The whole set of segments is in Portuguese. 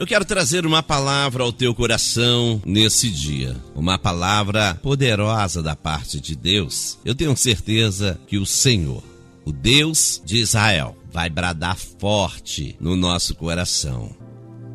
Eu quero trazer uma palavra ao teu coração nesse dia. Uma palavra poderosa da parte de Deus. Eu tenho certeza que o Senhor, o Deus de Israel, vai bradar forte no nosso coração.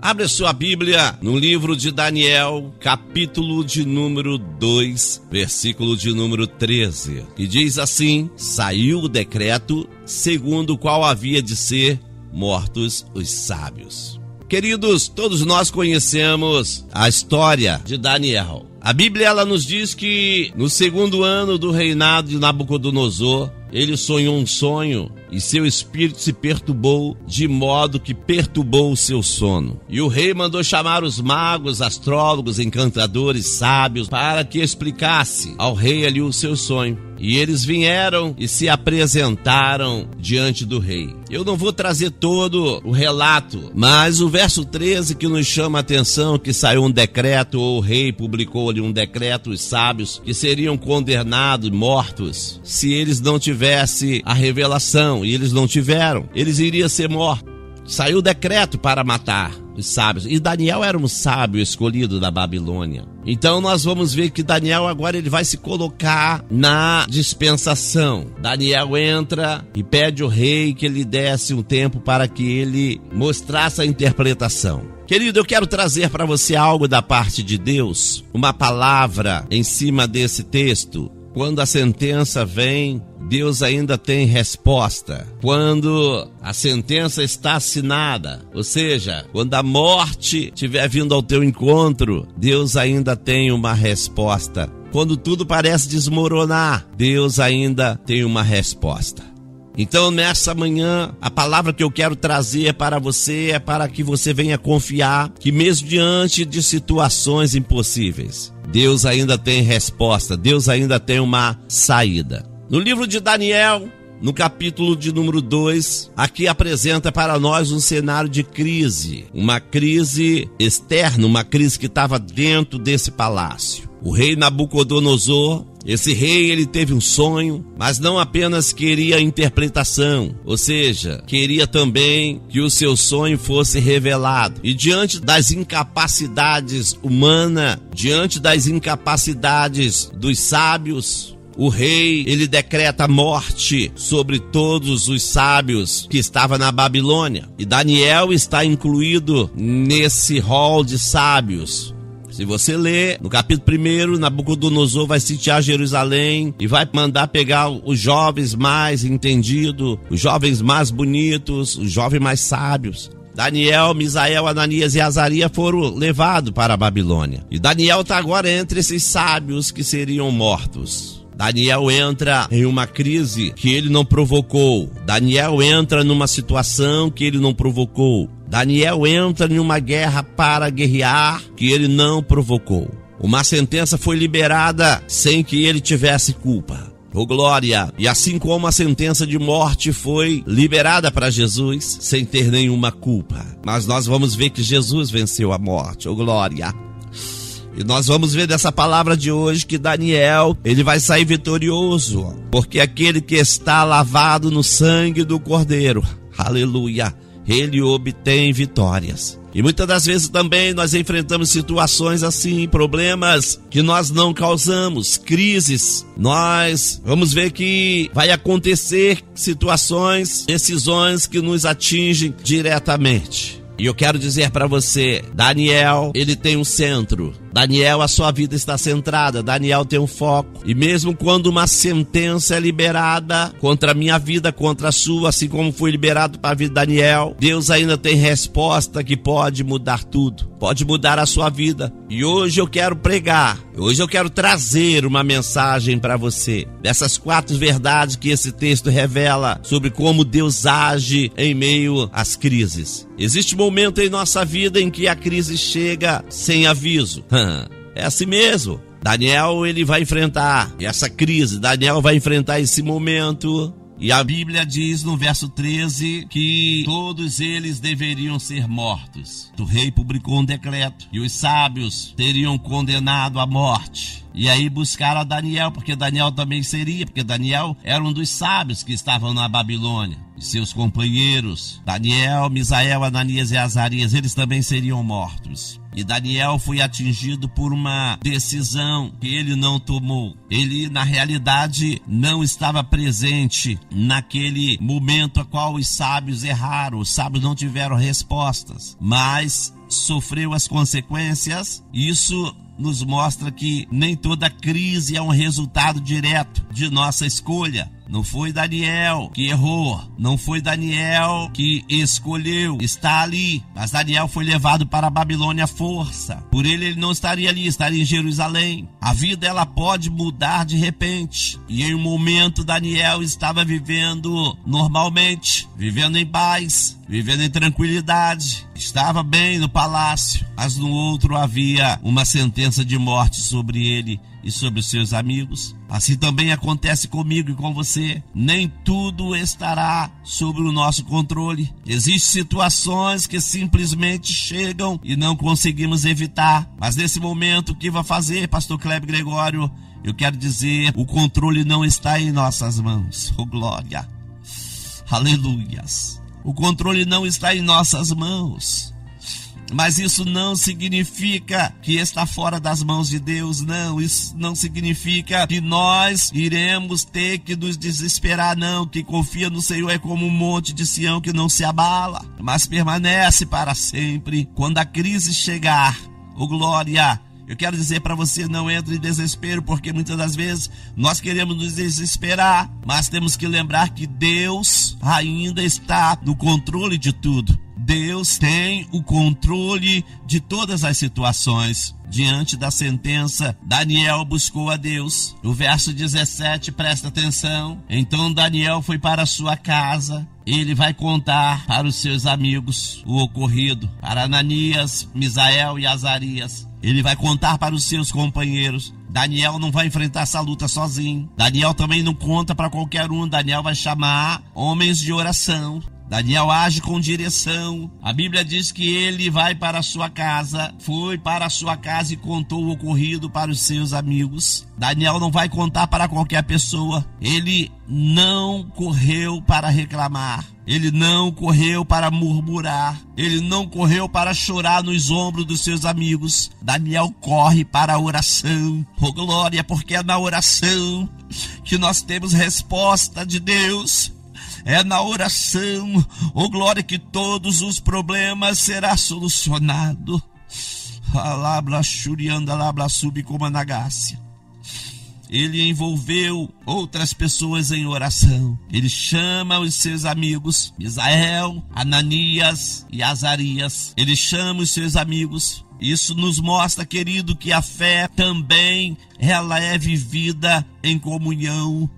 Abre a sua Bíblia no livro de Daniel, capítulo de número 2, versículo de número 13, que diz assim: saiu o decreto segundo o qual havia de ser mortos os sábios. Queridos, todos nós conhecemos a história de Daniel. A Bíblia ela nos diz que no segundo ano do reinado de Nabucodonosor, ele sonhou um sonho e seu espírito se perturbou de modo que perturbou o seu sono. E o rei mandou chamar os magos, astrólogos, encantadores, sábios, para que explicasse ao rei ali o seu sonho. E eles vieram e se apresentaram diante do rei. Eu não vou trazer todo o relato, mas o verso 13 que nos chama a atenção, que saiu um decreto, ou o rei publicou ali um decreto, os sábios que seriam condenados, mortos, se eles não tivessem a revelação, e eles não tiveram, eles iriam ser mortos. Saiu o decreto para matar os sábios, e Daniel era um sábio escolhido da Babilônia. Então nós vamos ver que Daniel agora ele vai se colocar na dispensação. Daniel entra e pede ao rei que lhe desse um tempo para que ele mostrasse a interpretação. Querido, eu quero trazer para você algo da parte de Deus, uma palavra em cima desse texto. Quando a sentença vem, Deus ainda tem resposta. Quando a sentença está assinada, ou seja, quando a morte estiver vindo ao teu encontro, Deus ainda tem uma resposta. Quando tudo parece desmoronar, Deus ainda tem uma resposta. Então, nessa manhã, a palavra que eu quero trazer para você é para que você venha confiar que mesmo diante de situações impossíveis, Deus ainda tem resposta, Deus ainda tem uma saída. No livro de Daniel, no capítulo de número 2, aqui apresenta para nós um cenário de crise, uma crise externa, uma crise que estava dentro desse palácio. O rei Nabucodonosor, esse rei, ele teve um sonho, mas não apenas queria a interpretação, ou seja, queria também que o seu sonho fosse revelado. E diante das incapacidades humanas, diante das incapacidades dos sábios, o rei, ele decreta a morte sobre todos os sábios que estavam na Babilônia. E Daniel está incluído nesse rol de sábios. Se você ler no capítulo 1, Nabucodonosor vai sitiar Jerusalém e vai mandar pegar os jovens mais entendidos, os jovens mais bonitos, os jovens mais sábios. Daniel, Misael, Ananias e Azarias foram levados para a Babilônia. E Daniel está agora entre esses sábios que seriam mortos. Daniel entra em uma crise que ele não provocou. Daniel entra numa situação que ele não provocou. Daniel entra em uma guerra para guerrear que ele não provocou. Uma sentença foi liberada sem que ele tivesse culpa. Oh glória! E assim como a sentença de morte foi liberada para Jesus sem ter nenhuma culpa. Mas nós vamos ver que Jesus venceu a morte. Oh glória! E nós vamos ver dessa palavra de hoje que Daniel, ele vai sair vitorioso, porque aquele que está lavado no sangue do Cordeiro, aleluia, ele obtém vitórias. E muitas das vezes também nós enfrentamos situações assim, problemas que nós não causamos, crises. Nós vamos ver que vai acontecer situações, decisões que nos atingem diretamente. E eu quero dizer para você, Daniel, ele tem um centro. Daniel, a sua vida está centrada. Daniel tem um foco. E mesmo quando uma sentença é liberada contra a minha vida, contra a sua, assim como foi liberado para a vida de Daniel, Deus ainda tem resposta que pode mudar tudo. Pode mudar a sua vida. E hoje eu quero pregar. Hoje eu quero trazer uma mensagem para você. Dessas 4 verdades que esse texto revela sobre como Deus age em meio às crises. Existe momento em nossa vida em que a crise chega sem aviso. É assim mesmo. Daniel, ele vai enfrentar essa crise. Daniel vai enfrentar esse momento. E a Bíblia diz no verso 13 que todos eles deveriam ser mortos. O rei publicou um decreto e os sábios teriam condenado à morte. E aí buscaram a Daniel, porque Daniel também seria, porque Daniel era um dos sábios que estavam na Babilônia. E seus companheiros, Daniel, Misael, Ananias e Azarias, eles também seriam mortos. E Daniel foi atingido por uma decisão que ele não tomou. Ele, na realidade, não estava presente naquele momento a qual os sábios erraram. Os sábios não tiveram respostas, mas sofreu as consequências. Isso nos mostra que nem toda crise é um resultado direto de nossa escolha. Não foi Daniel que errou, não foi Daniel que escolheu estar ali, mas Daniel foi levado para a Babilônia à força. Por ele não estaria ali, estaria em Jerusalém. A vida, ela pode mudar de repente, e em um momento Daniel estava vivendo normalmente, vivendo em paz, vivendo em tranquilidade, estava bem no palácio, mas no outro havia uma sentença de morte sobre ele e sobre os seus amigos. Assim também acontece comigo e com você. Nem tudo estará sob o nosso controle. Existem situações que simplesmente chegam e não conseguimos evitar. Mas nesse momento, o que vai fazer, pastor Kleber Gregório? Eu quero dizer, o controle não está em nossas mãos. Oh, glória! Aleluias! O controle não está em nossas mãos. Mas isso não significa que está fora das mãos de Deus, não. Isso não significa que nós iremos ter que nos desesperar, não. Quem confia no Senhor é como um monte de Sião que não se abala, mas permanece para sempre. Quando a crise chegar, oh glória, eu quero dizer para você, não entre em desespero, porque muitas das vezes nós queremos nos desesperar, mas temos que lembrar que Deus ainda está no controle de tudo. Deus tem o controle de todas as situações. Diante da sentença, Daniel buscou a Deus. No verso 17, presta atenção. Então Daniel foi para a sua casa. Ele vai contar para os seus amigos o ocorrido, para Ananias, Misael e Azarias. Ele vai contar para os seus companheiros. Daniel não vai enfrentar essa luta sozinho. Daniel também não conta para qualquer um. Daniel vai chamar homens de oração. Daniel age com direção. A Bíblia diz que ele vai para a sua casa, foi para a sua casa e contou o ocorrido para os seus amigos. Daniel não vai contar para qualquer pessoa. Ele não correu para reclamar. Ele não correu para murmurar. Ele não correu para chorar nos ombros dos seus amigos. Daniel corre para a oração. Oh glória, porque é na oração que nós temos resposta de Deus. É na oração, oh glória, que todos os problemas serão solucionados. Alabra shurianda, alabra subcomanagácia. Ele envolveu outras pessoas em oração. Ele chama os seus amigos, Misael, Ananias e Azarias. Ele chama os seus amigos. Isso nos mostra, querido, que a fé também, ela é vivida em comunhão.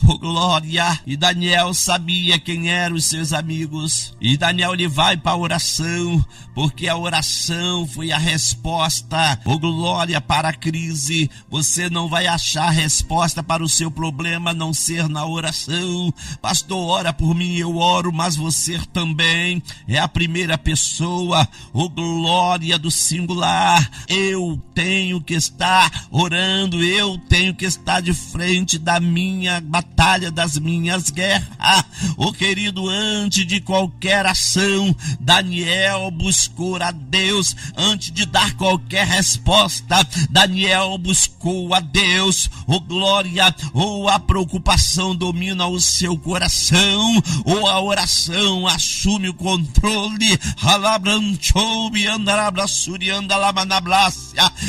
Oh glória! E Daniel sabia quem eram os seus amigos. E Daniel, ele vai para a oração, porque a oração foi a resposta, oh glória, para a crise. Você não vai achar resposta para o seu problema a não ser na oração. Pastor, ora por mim, eu oro, mas você também é a primeira pessoa, oh glória, do singular. Eu tenho que estar orando, eu tenho que estar de frente da minha batalha, das minhas guerras. Oh querido, antes de qualquer ação, Daniel buscou a Deus. Antes de dar qualquer resposta, Daniel buscou a Deus. Oh glória, ou a preocupação domina o seu coração, ou a oração assume o controle.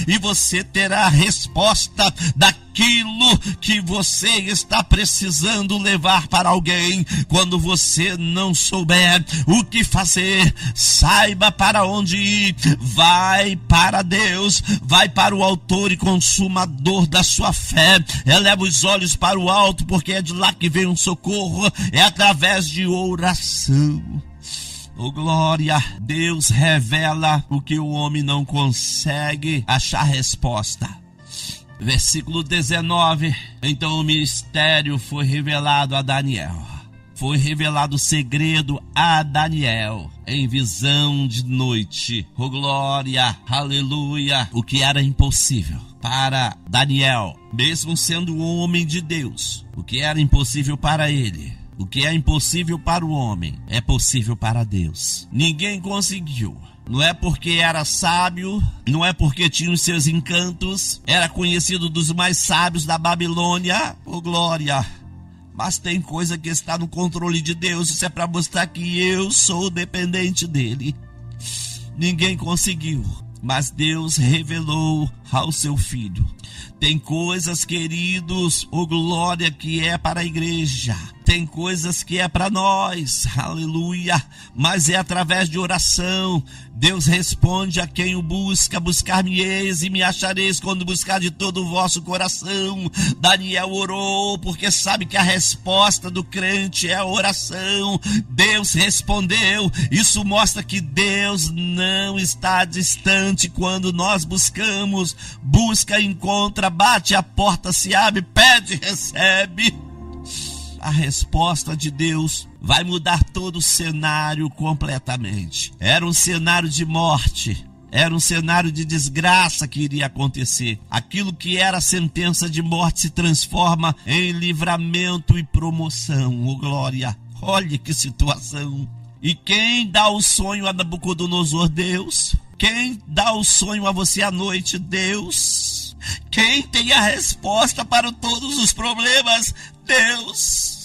E você terá a resposta daquilo que você está precisando levar para alguém. Quando você não souber o que fazer, saiba para onde ir. Vai para Deus, vai para o autor e consumador da sua fé. Eleva os olhos para o alto, porque é de lá que vem um socorro. É através de oração. Oh glória, Deus revela o que o homem não consegue achar resposta. Versículo 19. Então o mistério foi revelado a Daniel. Foi revelado o segredo a Daniel em visão de noite. Oh glória, aleluia. O que era impossível para Daniel, mesmo sendo um homem de Deus, o que era impossível para ele, o que é impossível para o homem, é possível para Deus. Ninguém conseguiu. Não é porque era sábio, não é porque tinha os seus encantos, era conhecido dos mais sábios da Babilônia, glória. Mas tem coisa que está no controle de Deus, isso é para mostrar que eu sou dependente dele. Ninguém conseguiu, mas Deus revelou ao seu Filho. Tem coisas, queridos, glória, que é para a igreja. Tem coisas que é para nós, aleluia, mas é através de oração. Deus responde a quem o busca. Buscar-me-eis e me achareis quando buscar de todo o vosso coração. Daniel orou porque sabe que a resposta do crente é a oração. Deus respondeu. Isso mostra que Deus não está distante quando nós buscamos. Busca, encontra, bate, a porta se abre, pede, recebe. A resposta de Deus vai mudar todo o cenário completamente. Era um cenário de morte, era um cenário de desgraça que iria acontecer. Aquilo que era sentença de morte se transforma em livramento e promoção. Oh, glória! Olha que situação! E quem dá o sonho a Nabucodonosor? Deus. Quem dá o sonho a você à noite? Deus. Quem tem a resposta para todos os problemas? Deus.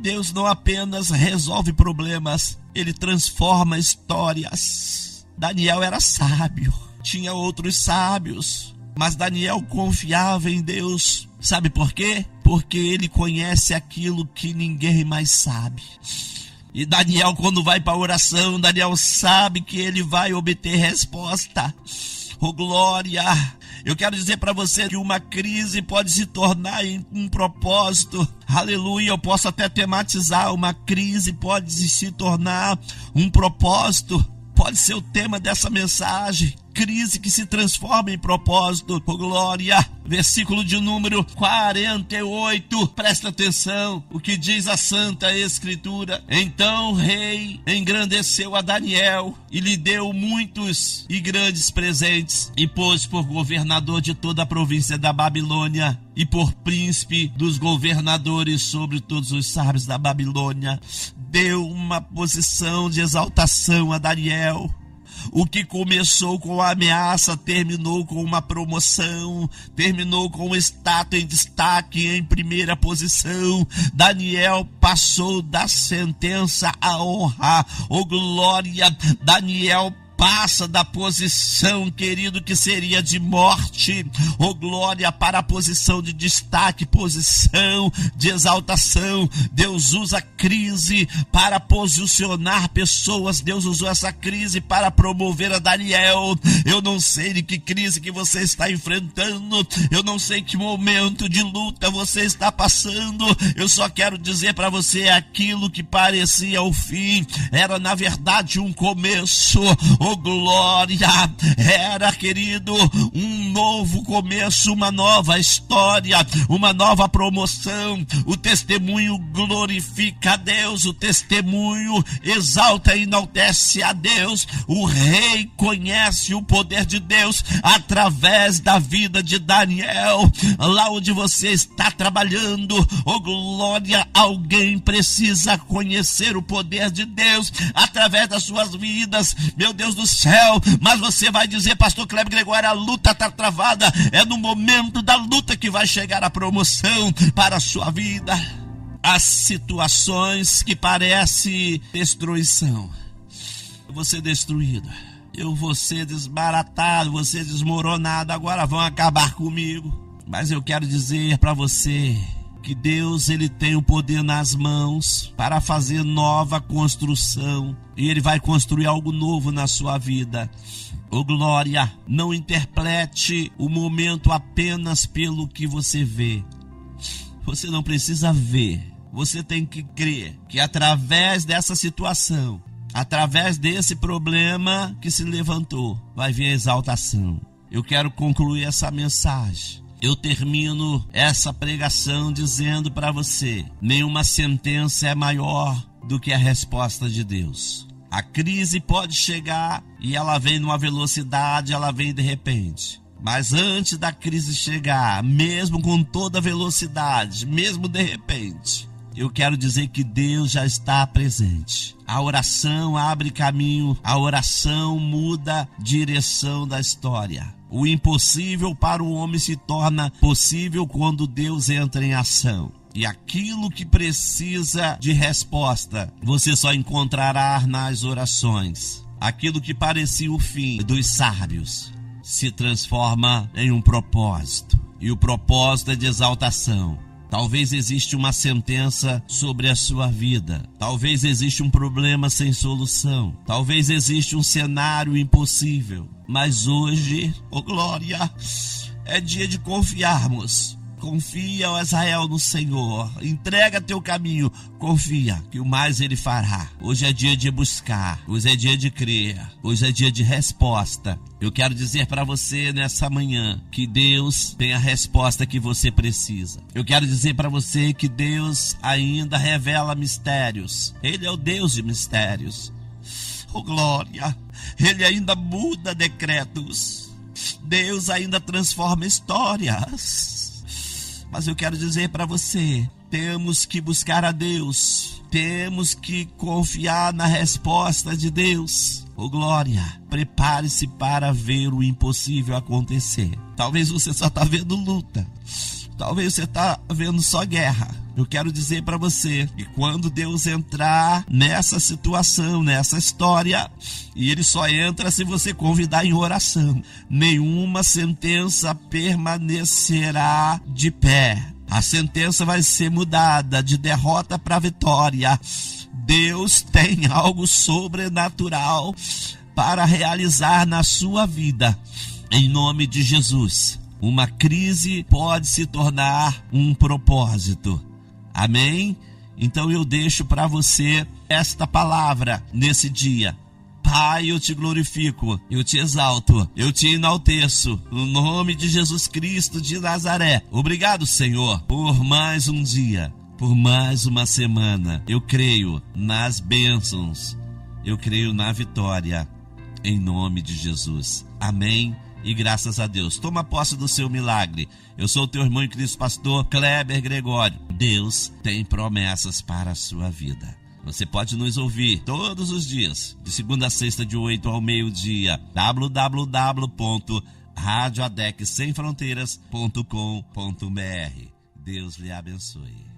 Deus não apenas resolve problemas, ele transforma histórias. Daniel era sábio, tinha outros sábios, mas Daniel confiava em Deus. Sabe por quê? Porque ele conhece aquilo que ninguém mais sabe. E Daniel, quando vai para a oração, Daniel sabe que ele vai obter resposta. Oh, glória! Eu quero dizer para você que uma crise pode se tornar em um propósito. Aleluia, eu posso até tematizar. Uma crise pode se tornar um propósito. Pode ser o tema dessa mensagem. Crise que se transforma em propósito. Oh, glória! Versículo de número 48. Presta atenção o que diz a Santa Escritura. Então o rei engrandeceu a Daniel e lhe deu muitos e grandes presentes e pôs por governador de toda a província da Babilônia e por príncipe dos governadores sobre todos os sábios da Babilônia. Deu uma posição de exaltação a Daniel. O que começou com a ameaça terminou com uma promoção, terminou com um status em destaque, em primeira posição. Daniel passou da sentença à honra. Oh, glória! Daniel passa da posição, querido, que seria de morte, oh glória, para a posição de destaque, posição de exaltação. Deus usa a crise para posicionar pessoas. Deus usou essa crise para promover a Daniel. Eu não sei de que crise que você está enfrentando, eu não sei que momento de luta você está passando. Eu só quero dizer para você, aquilo que parecia o fim era na verdade um começo. Oh glória, era, querido, um novo começo, uma nova história, uma nova promoção. O testemunho glorifica a Deus, o testemunho exalta e enaltece a Deus. O rei conhece o poder de Deus através da vida de Daniel. Lá onde você está trabalhando, oh glória, alguém precisa conhecer o poder de Deus através das suas vidas, meu Deus do céu. Mas você vai dizer, pastor Kleber Gregório, a luta está travada. É no momento da luta que vai chegar a promoção para a sua vida. As situações que parecem destruição, eu vou ser destruído, eu vou ser desbaratado, vou ser desmoronado, agora vão acabar comigo. Mas eu quero dizer para você que Deus, ele tem o poder nas mãos para fazer nova construção, e ele vai construir algo novo na sua vida. Oh glória, não interprete o momento apenas pelo que você vê. Você não precisa ver, você tem que crer que através dessa situação, através desse problema que se levantou, vai vir a exaltação. Eu quero concluir essa mensagem. Eu termino essa pregação dizendo para você: nenhuma sentença é maior do que a resposta de Deus. A crise pode chegar e ela vem numa velocidade, ela vem de repente. Mas antes da crise chegar, mesmo com toda velocidade, mesmo de repente, eu quero dizer que Deus já está presente. A oração abre caminho, a oração muda a direção da história. O impossível para o homem se torna possível quando Deus entra em ação. E aquilo que precisa de resposta, você só encontrará nas orações. Aquilo que parecia o fim dos sábios se transforma em um propósito. E o propósito é de exaltação. Talvez exista uma sentença sobre a sua vida. Talvez exista um problema sem solução. Talvez exista um cenário impossível. Mas hoje, oh glória, é dia de confiarmos. Confia, ó Israel, no Senhor. Entrega teu caminho. Confia que o mais Ele fará. Hoje é dia de buscar. Hoje é dia de crer. Hoje é dia de resposta. Eu quero dizer para você nessa manhã que Deus tem a resposta que você precisa. Eu quero dizer para você que Deus ainda revela mistérios. Ele é o Deus de mistérios. Oh glória! Ele ainda muda decretos. Deus ainda transforma histórias. Mas eu quero dizer para você, temos que buscar a Deus, temos que confiar na resposta de Deus. Oh glória, prepare-se para ver o impossível acontecer. Talvez você só está vendo luta, talvez você está vendo só guerra. Eu quero dizer para você que quando Deus entrar nessa situação, nessa história, e Ele só entra se você convidar em oração, nenhuma sentença permanecerá de pé. A sentença vai ser mudada de derrota para vitória. Deus tem algo sobrenatural para realizar na sua vida, em nome de Jesus. Uma crise pode se tornar um propósito. Amém? Então eu deixo para você esta palavra nesse dia. Pai, eu te glorifico, eu te exalto, eu te enalteço, no nome de Jesus Cristo de Nazaré. Obrigado, Senhor, por mais um dia, por mais uma semana. Eu creio nas bênçãos, eu creio na vitória, em nome de Jesus. Amém? E graças a Deus. Toma posse do seu milagre. Eu sou o teu irmão em Cristo, pastor Kleber Gregório. Deus tem promessas para a sua vida. Você pode nos ouvir todos os dias, de segunda a sexta, de 8 ao meio-dia. www.radioadecsemfronteiras.com.br. Deus lhe abençoe.